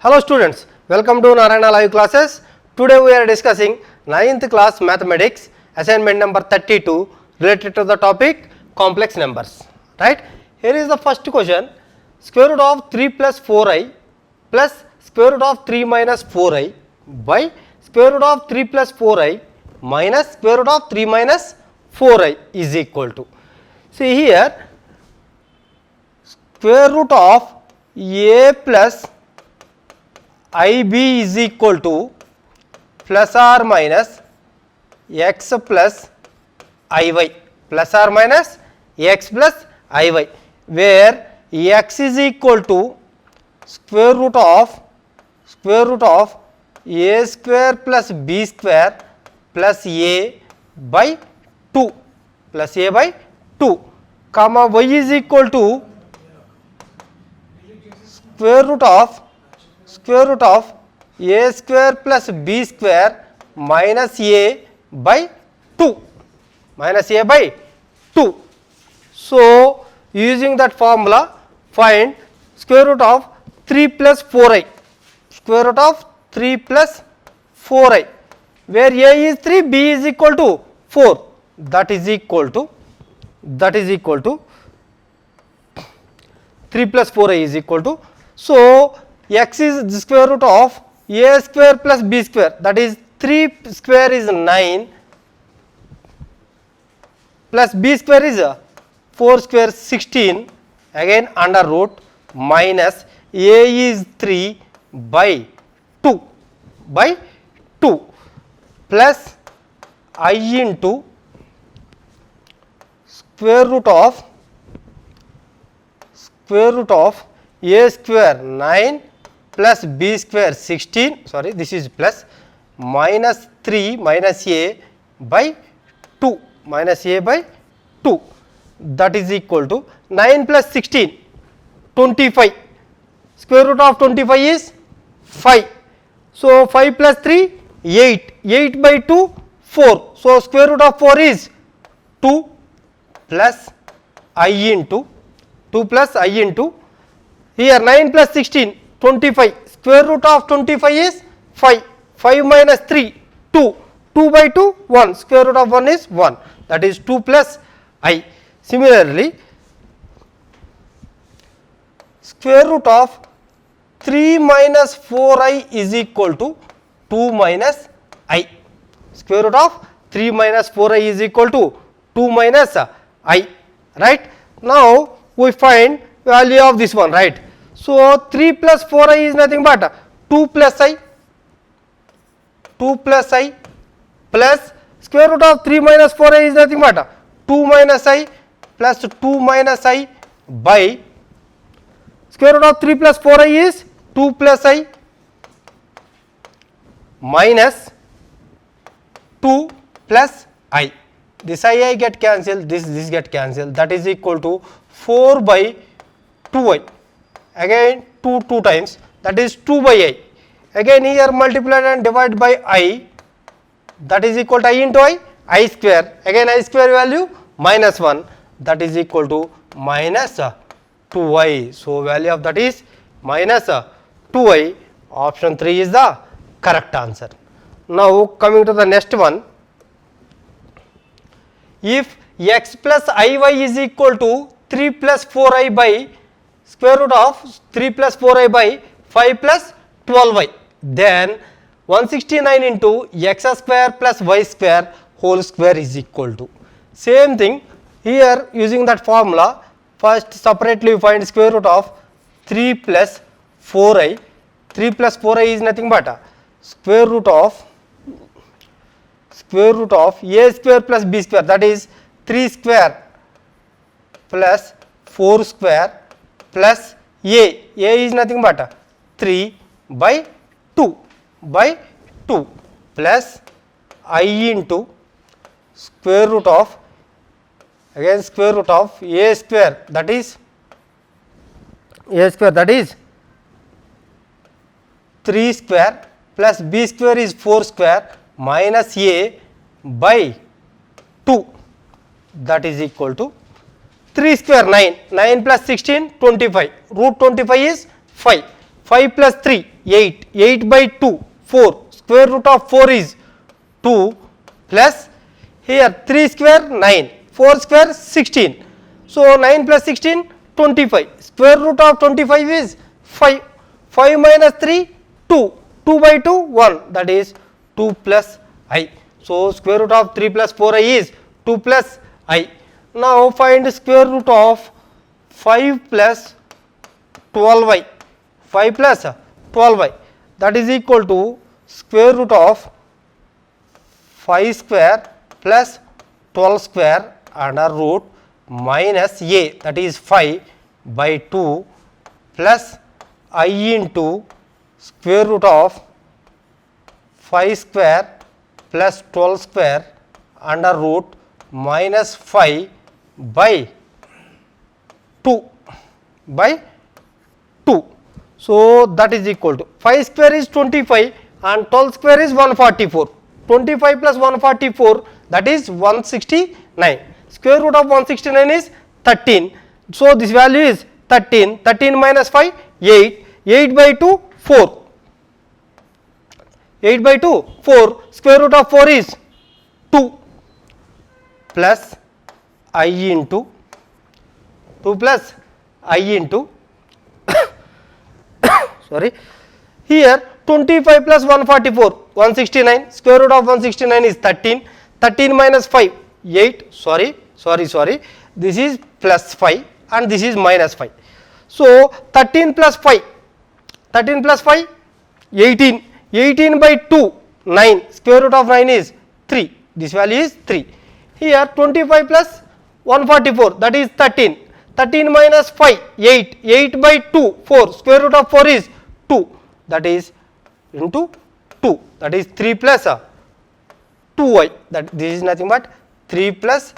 Hello students, welcome to Narayana Live Classes. Today we are discussing 9th class mathematics assignment number 32 related to the topic complex numbers. Right? Here is the first question. Square root of 3 plus 4i plus square root of 3 minus 4i by square root of 3 plus 4i minus square root of 3 minus 4i is equal to. See here, square root of a plus ib is equal to plus or minus x plus iy, plus or minus x plus iy, where x is equal to square root of a square plus b square plus a by 2 plus a by 2, comma y is equal to square root of a square plus b square minus a by 2, minus a by 2. So, using that formula, find square root of 3 plus 4i, square root of 3 plus 4i, where a is 3, b is equal to 4, that is equal to 3 plus 4i is equal to. So, x is the square root of a square plus b square, that is 3 square is 9 plus b square is 4 square 16, again under root minus a is 3 by 2 plus I into square root of a square 9 plus b square 16, sorry, this is plus, minus 3 minus a by 2, that is equal to 9 plus 16, 25, square root of 25 is 5. So, 5 plus 3, 8 by 2, 4. So, square root of 4 is 2 plus I into here 9 plus 16, 25, square root of 25 is 5, 5 minus 3, 2 by 2, 1, square root of 1 is 1, that is 2 plus I. Similarly, square root of 3 minus 4i is equal to 2 minus I, square root of 3 minus 4i is equal to 2 minus I, right. Now, we find value of this one, right. So, 3 plus 4i is nothing but 2 plus I plus square root of 3 minus 4i is nothing but 2 minus I plus 2 minus I by square root of 3 plus 4i is 2 plus I minus 2 plus I. This I get cancelled, this get cancelled, that is equal to 4 by 2i, again 2 times, that is 2 by I, again here multiply and divide by I, that is equal to I into I square, again I square value minus 1, that is equal to minus 2i. So, value of that is minus 2i, option 3 is the correct answer. Now, coming to the next one, if x plus iy is equal to 3 plus 4i by square root of 3 plus 4i by 5 plus 12y, then 169 into x square plus y square whole square is equal to. Same thing here, using that formula, first separately we find square root of 3 plus 4i, 3 plus 4i is nothing but square root of a square plus b square, that is 3 square plus 4 square plus a is nothing but 3 by 2 plus I into square root of, again square root of a square, that is 3 square plus b square is 4 square minus a by 2, that is equal to 3 square 9 plus 16 25, root 25 is 5, 5 plus 3 8, 8 by 2, 4, square root of 4 is 2 plus here 3 square 9, 4 square 16. So 9 plus 16 25, square root of 25 is 5, 5 minus 3 2, 2 by 2 1, that is 2 plus I. So square root of 3 plus 4I is 2 plus I. Now find square root of 5 plus 12y, 5 plus 12y, that is equal to square root of 5 square plus 12 square under root minus a, that is 5 by 2 plus I into square root of 5 square plus 12 square under root minus 5 by 2 by 2. So that is equal to 5 square is 25 and 12 square is 144. 25 plus 144, that is 169. Square root of 169 is 13. So this value is 13. 13 minus 5, 8. 8 by 2, 4. 8 by 2, 4. Square root of 4 is 2 plus I into 2 plus I into sorry, here 25 plus 144, 169, square root of 169 is 13, 13 minus 5, 8, sorry, this is plus 5 and this is minus 5. So 13 plus 5, 18, 18 by 2, 9, square root of 9 is 3, this value is 3. Here 25 plus 144, that is 13, 13 minus 5, 8, 8 by 2, 4, square root of 4 is 2, that is into 2, that is 3 plus 2y, that this is nothing but 3 plus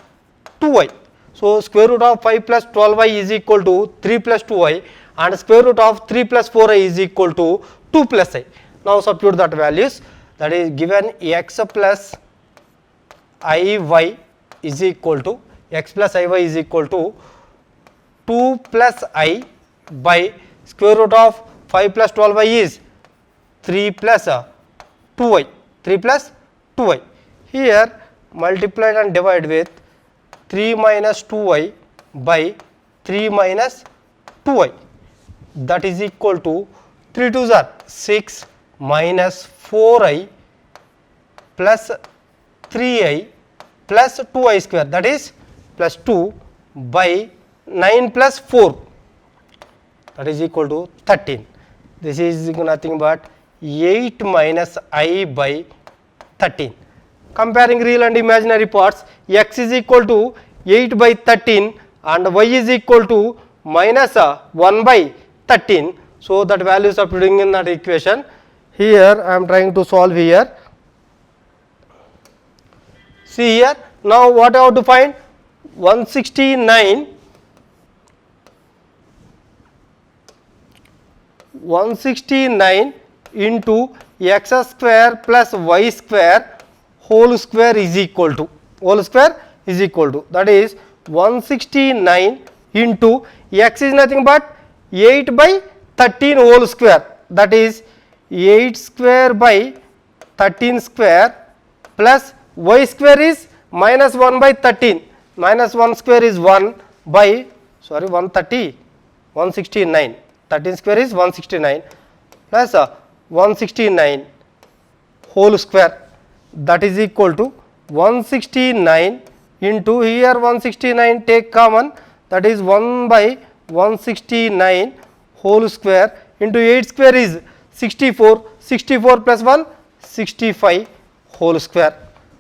2y. So square root of 5 plus 12y is equal to 3 plus 2y and square root of 3 plus 4y is equal to 2 plus I. Now substitute that values, that is given x plus iy is equal to, x plus iy is equal to 2 plus I by square root of 5 plus 12y is 3 plus 2y, 3 plus 2y. Here multiply and divide with 3 minus 2y by 3 minus 2y, that is equal to 3 2s are 6 minus 4i plus 3i plus 2i square, that is plus 2 by 9 plus 4, that is equal to 13. This is nothing but 8 minus I by 13. Comparing real and imaginary parts, x is equal to 8 by 13 and y is equal to minus 1 by 13. So that value is substituting in that equation. Here I am trying to solve here. See here, now what I have to find? 169 into x square plus y square whole square is equal to, that is 169 into x is nothing but 8 by 13 whole square, that is 8 square by 13 square plus y square is minus 1 by 13, minus 1 square is 1 by 169, 13 square is 169 plus 169 whole square, that is equal to 169 into here 169 take common, that is 1 by 169 whole square into 8 square is 64, 64 plus 1 65 whole square.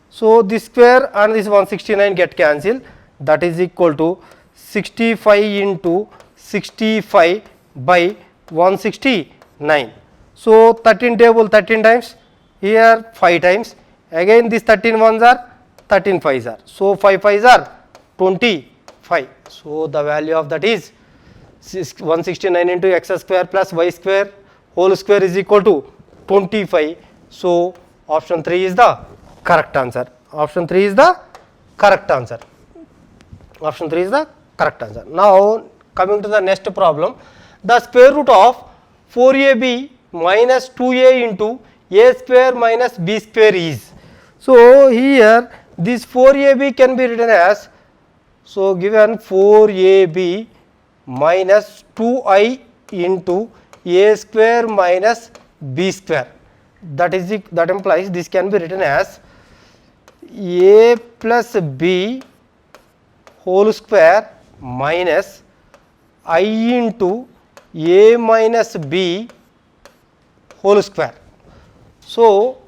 So this square and this 169 get cancelled, that is equal to 65 into 65 by 169. So 13 table 13 times, here 5 times, again this 13 ones are 13 5s are, so 5 5s are 25. So the value of that is 169 into x square plus y square whole square is equal to 25. So option 3 is the correct answer. Option 3 is the correct answer. Option 3 is the correct answer. Now coming to the next problem, the square root of 4ab minus 2a into a square minus b square is. So, here this 4ab can be written as, so given 4ab minus 2i into a square minus b square, that is that implies this can be written as a plus b whole square minus I into a minus b whole square. So,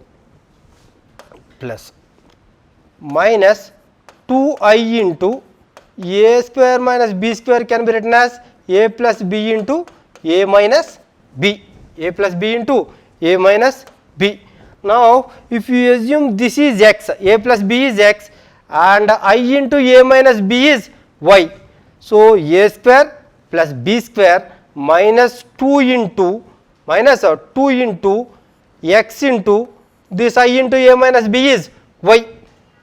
plus minus 2i into a square minus b square can be written as a plus b into a minus b, a plus b into a minus b. Now, if you assume this is x, a plus b is x and I into a minus b is y. So, a square plus b square minus 2 into minus 2 into x into this I into a minus b is y.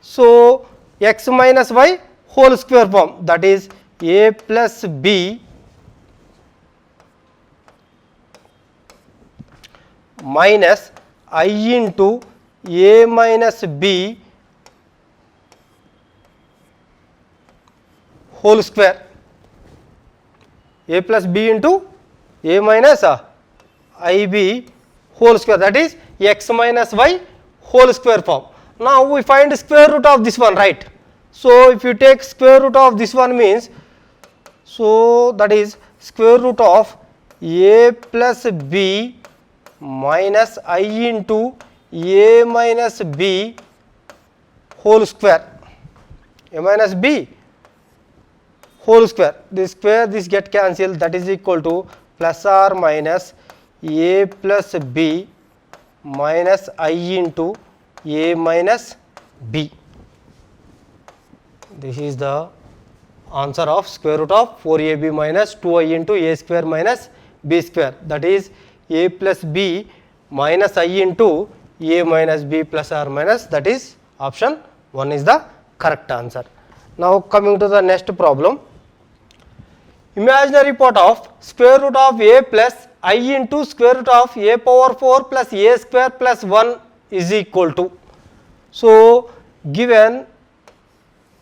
So, x minus y whole square form, that is a plus b minus I into a minus b whole square, a plus b into a minus ib whole square, that is x minus y whole square form. Now, we find square root of this one, right. So, if you take square root of this one means, so that is square root of a plus b minus I into a minus b whole square, a minus b whole square, this square this get cancelled, that is equal to plus or minus a plus b minus I into a minus b. This is the answer of square root of 4ab minus 2i into a square minus b square, that is a plus b minus I into a minus b plus or minus, that is option 1 is the correct answer. Now, coming to the next problem. Imaginary part of square root of a plus I into square root of a power 4 plus a square plus 1 is equal to. So, given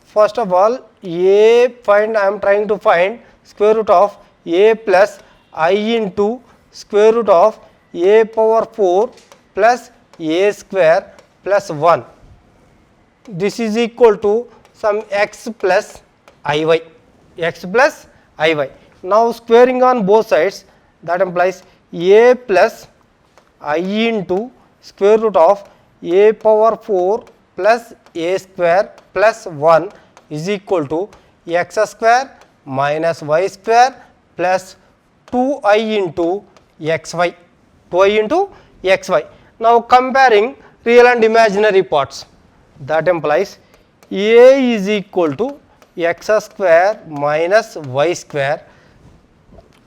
first of all I am trying to find square root of a plus I into square root of a power 4 plus a square plus 1. This is equal to some x plus iy, x plus iy. Now, squaring on both sides, that implies a plus I into square root of a power 4 plus a square plus 1 is equal to x square minus y square plus 2i into xy, 2i into xy. Now, comparing real and imaginary parts, that implies a is equal to x square minus y square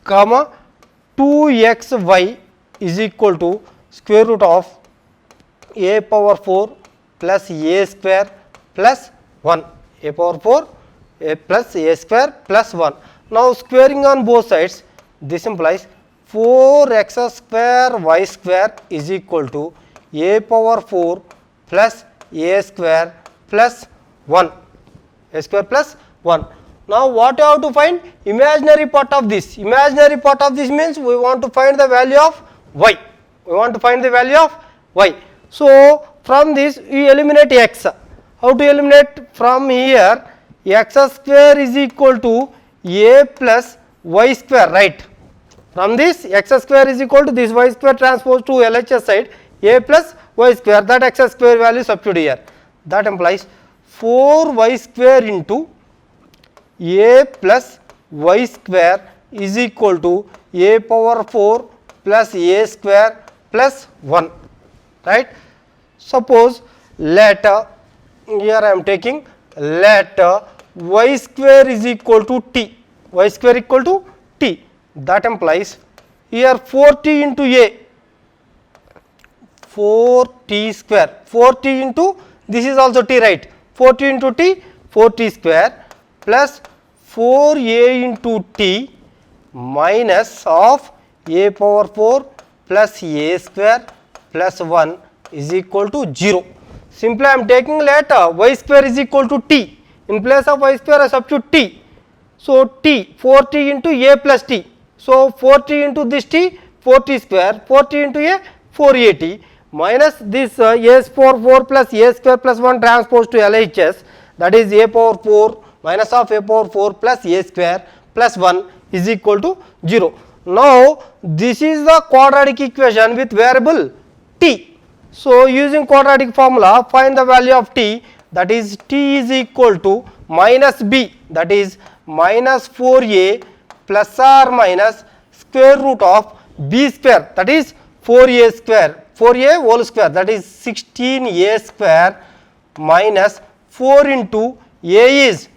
comma 2xy is equal to square root of a power 4 plus a square plus 1, a power 4 a plus a square plus 1. Now, squaring on both sides, this implies 4x square y square is equal to a power 4 plus a square plus 1, a square plus 1. Now, what you have to find? Imaginary part of this. Imaginary part of this means we want to find the value of y. We want to find the value of y. So, from this we eliminate x. How to eliminate? From here x square is equal to a plus y square, right. From this x square is equal to this y square transpose to LHS side, a plus y square, that x square value substitute here. That implies 4y square into a plus y square is equal to a power 4 plus a square plus 1, right. Suppose let here I am taking let y square is equal to t, y square equal to t, that implies here 4t into a, 4t square, 4t into this is also t, right, 4t into t, 4t square plus 4a into t minus of a power 4 plus a square plus 1 is equal to 0. Simply I am taking let y square is equal to t. In place of y square I substitute t. So t, 4t into a plus t. So 4t into this t, 4t square, 4t into a, 4at minus this a power 4 plus a square plus 1 transpose to LHS, that is a power 4 minus of a power 4 plus a square plus 1 is equal to 0. Now this is the quadratic equation with variable t. So using quadratic formula, find the value of t, that is t is equal to minus b, that is minus 4a plus or minus square root of b square, that is 4a square, 4a whole square, that is 16a square minus 4 into a is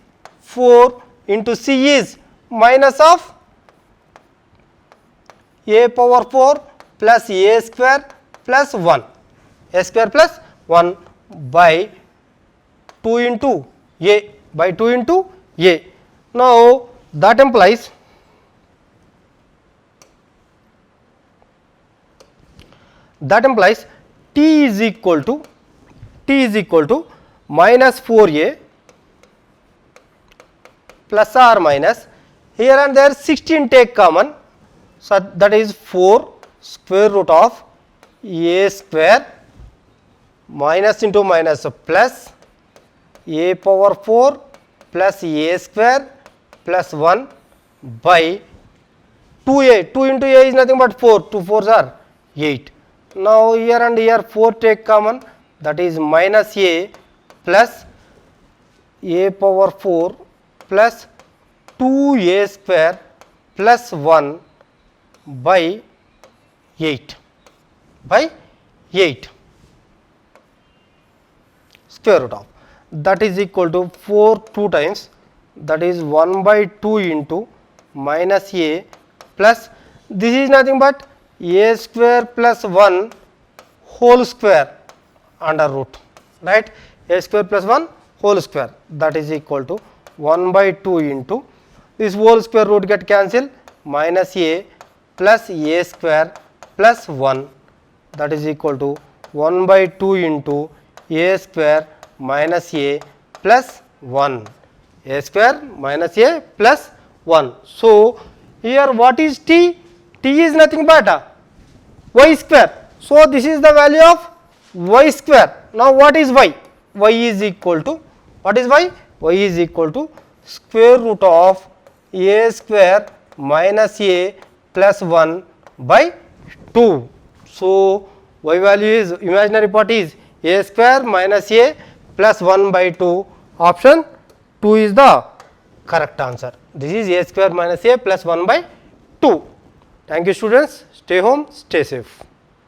4 into c is minus of a power 4 plus a square plus 1, a square plus 1 by 2 into a, by 2 into a. Now that implies t is equal to minus 4a plus or minus, here and there 16 take common, so that is 4 square root of a square minus into minus plus a power 4 plus a square plus 1 by 2a, 2 into a is nothing but 4, 2 4s are 8. Now here and here 4 take common, that is minus a plus a power 4 plus 2a square plus 1 by 8, by 8 square root of, that is equal to 4 2 times, that is 1 by 2 into minus a plus, this is nothing but a square plus 1 whole square under root, right, a square plus 1 whole square, that is equal to 1 by 2 into this whole square root get cancelled, minus a plus a square plus 1, that is equal to 1 by 2 into a square minus a plus 1, a square minus a plus 1. So here what is t? T is nothing but y square. So this is the value of y square. Now what is y? Y is equal to, what is y? Y is equal to square root of a square minus a plus 1 by 2. So y value is, imaginary part is a square minus a plus 1 by 2, option 2 is the correct answer. This is a square minus a plus 1 by 2. Thank you students, stay home, stay safe.